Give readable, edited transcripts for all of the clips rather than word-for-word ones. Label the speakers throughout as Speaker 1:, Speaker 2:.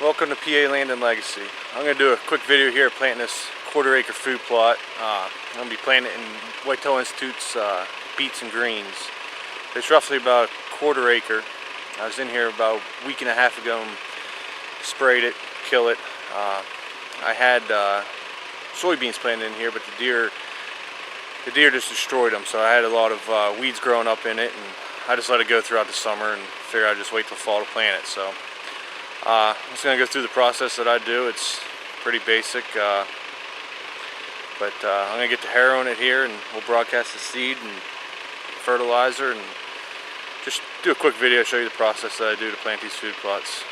Speaker 1: Welcome to PA Land and Legacy. I'm going to do a quick video here planting this quarter-acre food plot. I'm going to be planting it in Whitetail Institute's Beets and Greens. It's roughly about a quarter acre. I was in here about a week and a half ago and sprayed it, killed it. I had soybeans planted in here, but the deer just destroyed them, so I had a lot of weeds growing up in it, and I just let it go throughout the summer and figured I'd just wait till fall to plant it. So I'm just going to go through the process that I do. It's pretty basic, but I'm going to get the harrow in it here, and we'll broadcast the seed and fertilizer and just do a quick video, show you the process that I do to plant these food plots.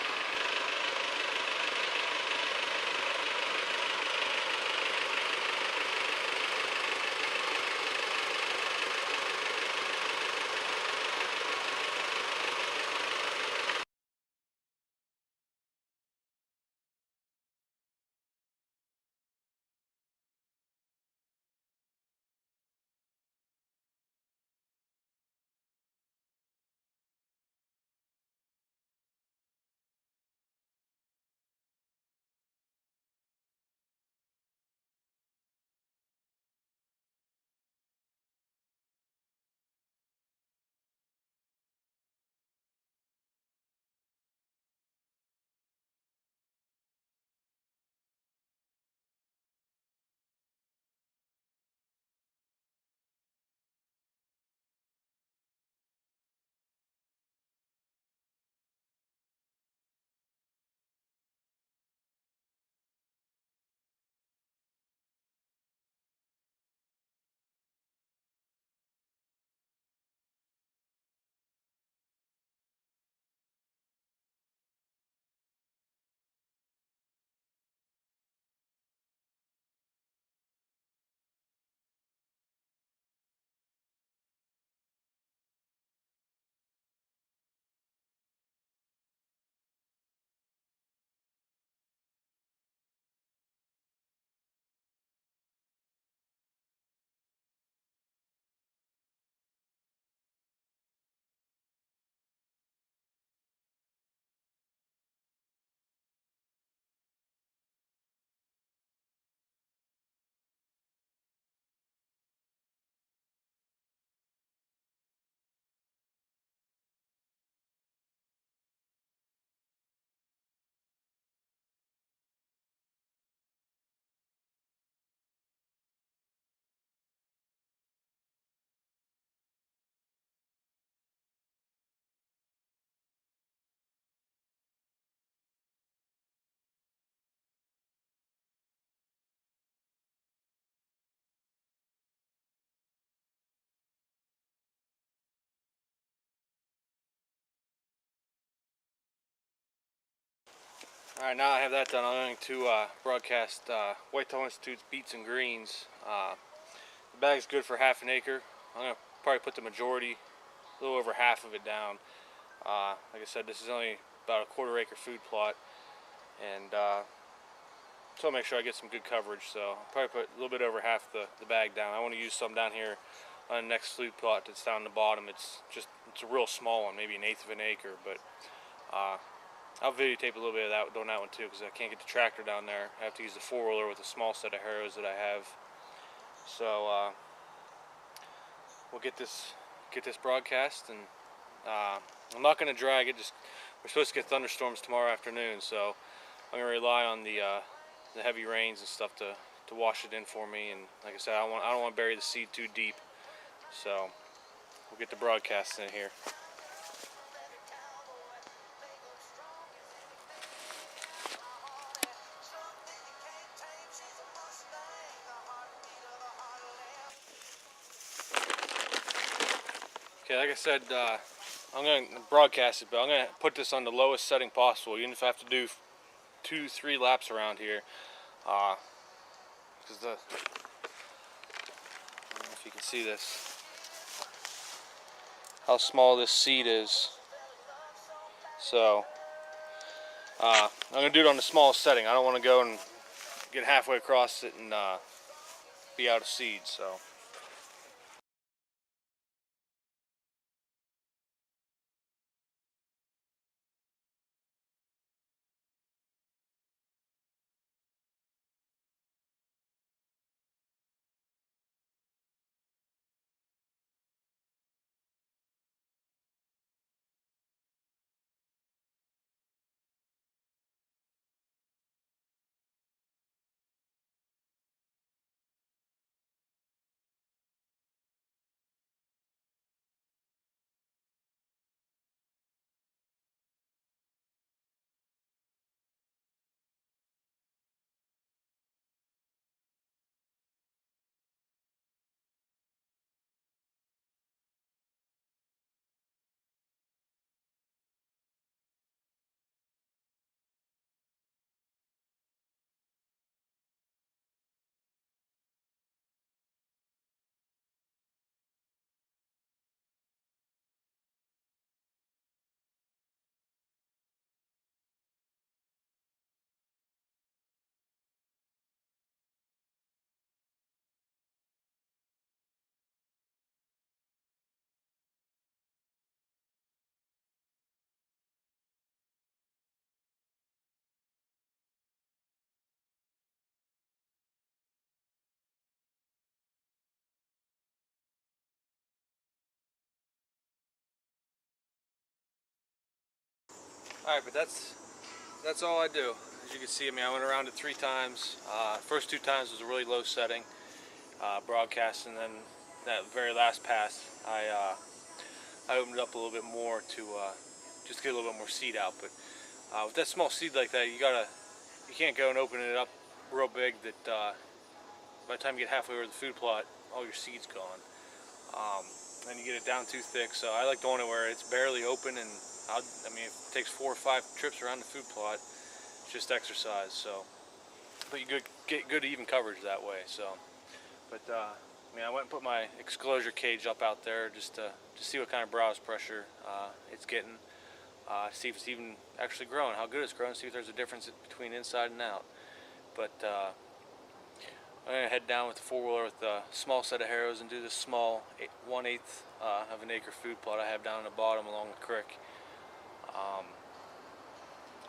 Speaker 1: Alright, now I have that done, I'm going to broadcast Whitetail Institute's Beets and Greens. The bag's good for half an acre. I'm going to probably put the majority, a little over half of it down. Like I said, this is only about a quarter acre food plot, and so I'll make sure I get some good coverage. So I'll probably put a little bit over half the bag down. I want to use some down here on the next food plot that's down the bottom. It's a real small one, maybe 1/8 of an acre, but I'll videotape a little bit of that, doing that one too, because I can't get the tractor down there. I have to use the 4-wheeler with a small set of harrows that I have. So we'll get this broadcast, and I'm not going to drag it. We're supposed to get thunderstorms tomorrow afternoon, so I'm going to rely on the heavy rains and stuff to wash it in for me. And like I said, I don't want to bury the seed too deep, so we'll get the broadcast in here. Okay, like I said, I'm going to broadcast it, but I'm going to put this on the lowest setting possible, even if I have to do 2-3 laps around here. Because I don't know if you can see this, how small this seed is. So I'm going to do it on the smallest setting. I don't want to go and get halfway across it and be out of seed. So. Alright, but that's all I do. As you can see, I mean, I went around it 3 times. First 2 times was a really low setting broadcast, and then that very last pass, I opened it up a little bit more to just get a little bit more seed out. But with that small seed like that, you can't go and open it up real big. That by the time you get halfway over the food plot, all your seed's gone. And you get it down too thick. So I like doing it where it's barely open, and I mean, if it takes 4 or 5 trips around the food plot, it's just exercise. So, but you get good even coverage that way. So, but I mean, I went and put my exclosure cage up out there just to see what kind of browse pressure it's getting, see if it's even actually growing, how good it's growing, see if there's a difference between inside and out. But I'm going to head down with the 4-wheeler with a small set of harrows and do this small 1/8 of an acre food plot I have down in the bottom along the creek.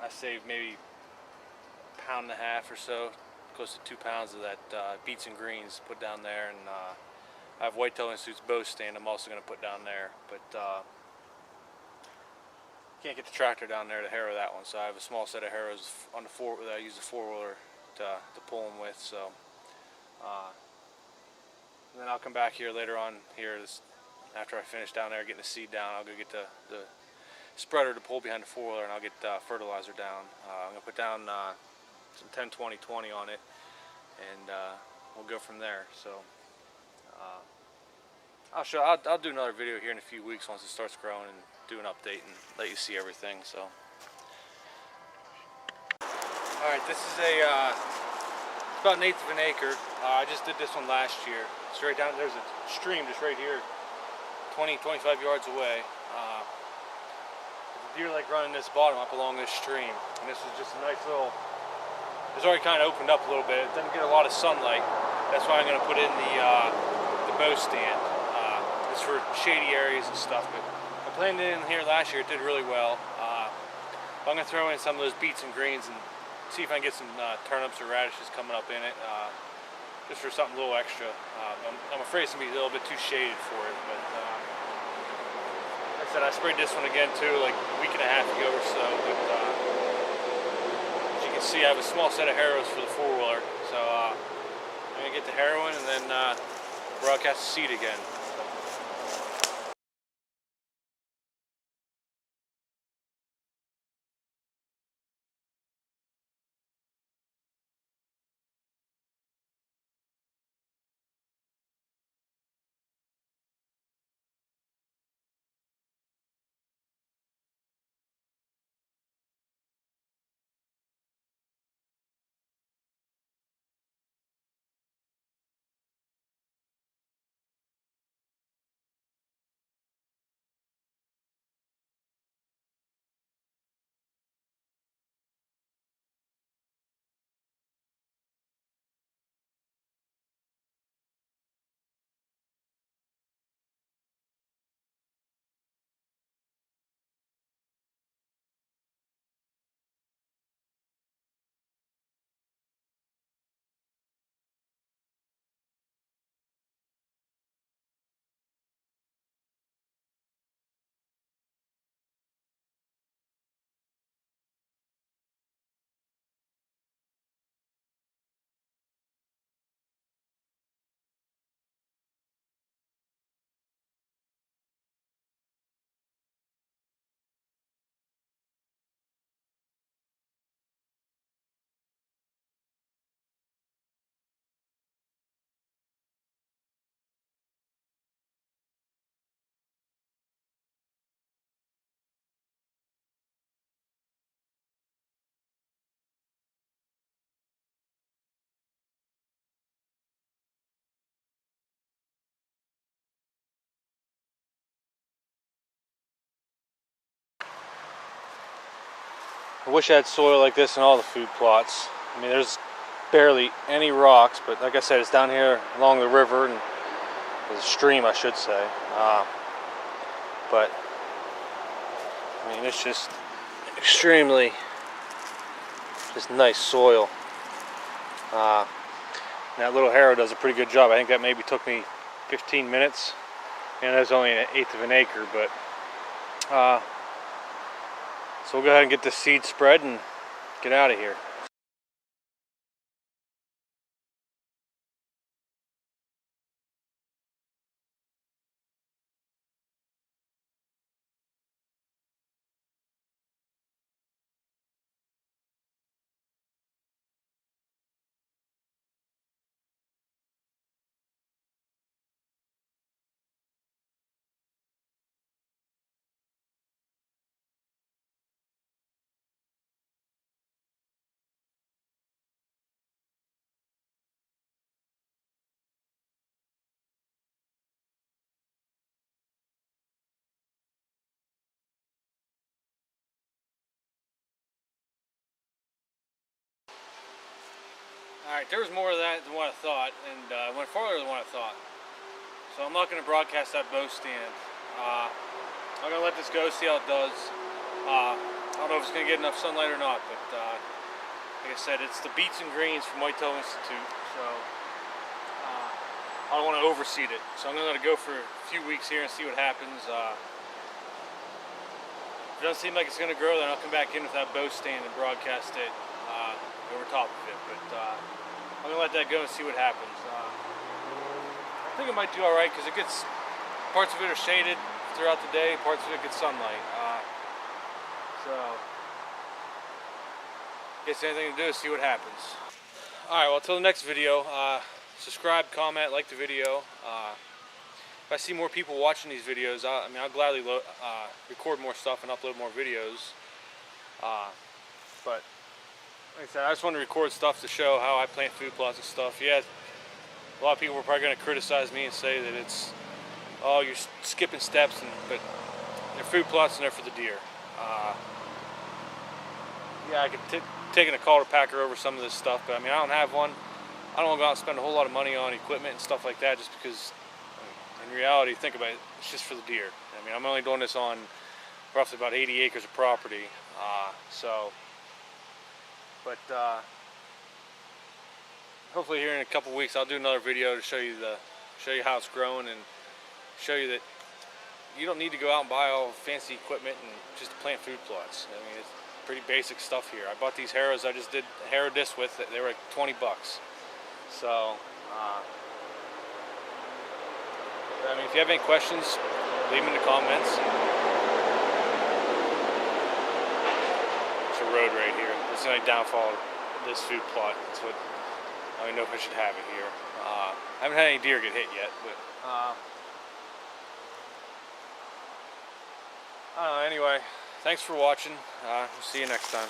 Speaker 1: I saved maybe 1.5 pounds or so, close to 2 pounds of that beets and greens put down there, and I have Whitetail Institute's bow stand I'm also going to put down there, but can't get the tractor down there to harrow that one, so I have a small set of harrows on the that I use the 4-wheeler to pull them with. So and then I'll come back here later on here after I finish down there getting the seed down. I'll go get the spreader to pull behind the 4-wheeler, and I'll get fertilizer down. I'm going to put down some 10-20-20 on it, and we'll go from there. So I'll do another video here in a few weeks once it starts growing, and do an update and let you see everything. So alright, this is it's about 1/8 of an acre. I just did this one last year. Straight down, there's a stream just right here, 20-25 yards away. The deer like running this bottom up along this stream, and this is just a nice little, it's already kind of opened up a little bit. It doesn't get a lot of sunlight. That's why I'm going to put in the bow stand. It's for shady areas and stuff, but I planted it in here last year. It did really well. I'm going to throw in some of those beets and greens and see if I can get some turnips or radishes coming up in it, just for something a little extra. I'm afraid it's going to be a little bit too shaded for it, but like I said, I sprayed this one again too, like a week and a half ago or so. But as you can see, I have a small set of harrows for the 4-wheeler, so I'm going to get the harrowing and then broadcast the seed again. I wish I had soil like this in all the food plots. I mean, there's barely any rocks, but like I said, it's down here along the river, and the stream, I should say. But I mean, it's just extremely just nice soil. And that little harrow does a pretty good job. I think that maybe took me 15 minutes, and that's only 1/8 of an acre, but So we'll go ahead and get the seed spread and get out of here. Alright, there was more of that than what I thought, and went farther than what I thought. So I'm not going to broadcast that bow stand. I'm going to let this go, see how it does. I don't know if it's going to get enough sunlight or not, but like I said, it's the Beets and Greens from Whitetail Institute, so I don't want to overseed it. So I'm going to let it go for a few weeks here and see what happens. If it doesn't seem like it's going to grow, then I'll come back in with that bow stand and broadcast it over top of it. But I'm going to let that go and see what happens. I think it might do alright because it gets, parts of it are shaded throughout the day, parts of it get sunlight. So, gets anything to do is see what happens. Alright, well, until the next video, subscribe, comment, like the video. If I see more people watching these videos, I'll gladly record more stuff and upload more videos. But like I said, I just want to record stuff to show how I plant food plots and stuff. Yeah, a lot of people are probably going to criticize me and say that it's, oh, you're skipping steps, but they're food plots and they're for the deer. Yeah, I could taking a cultipacker packer over some of this stuff, but I don't have one. I don't want to go out and spend a whole lot of money on equipment and stuff like that, just because in reality, think about it, it's just for the deer. I'm only doing this on roughly about 80 acres of property, but hopefully here in a couple weeks I'll do another video to show you how it's growing and show you that you don't need to go out and buy all fancy equipment and just plant food plots. It's pretty basic stuff here. I bought these harrows I just did a harrow disc with. They were like 20 bucks. So if you have any questions, leave them in the comments. It's a road right here. This is the only downfall of this food plot. That's what I don't know if I should have it here. I haven't had any deer get hit yet, but I don't know. Anyway, thanks for watching. We'll see you next time.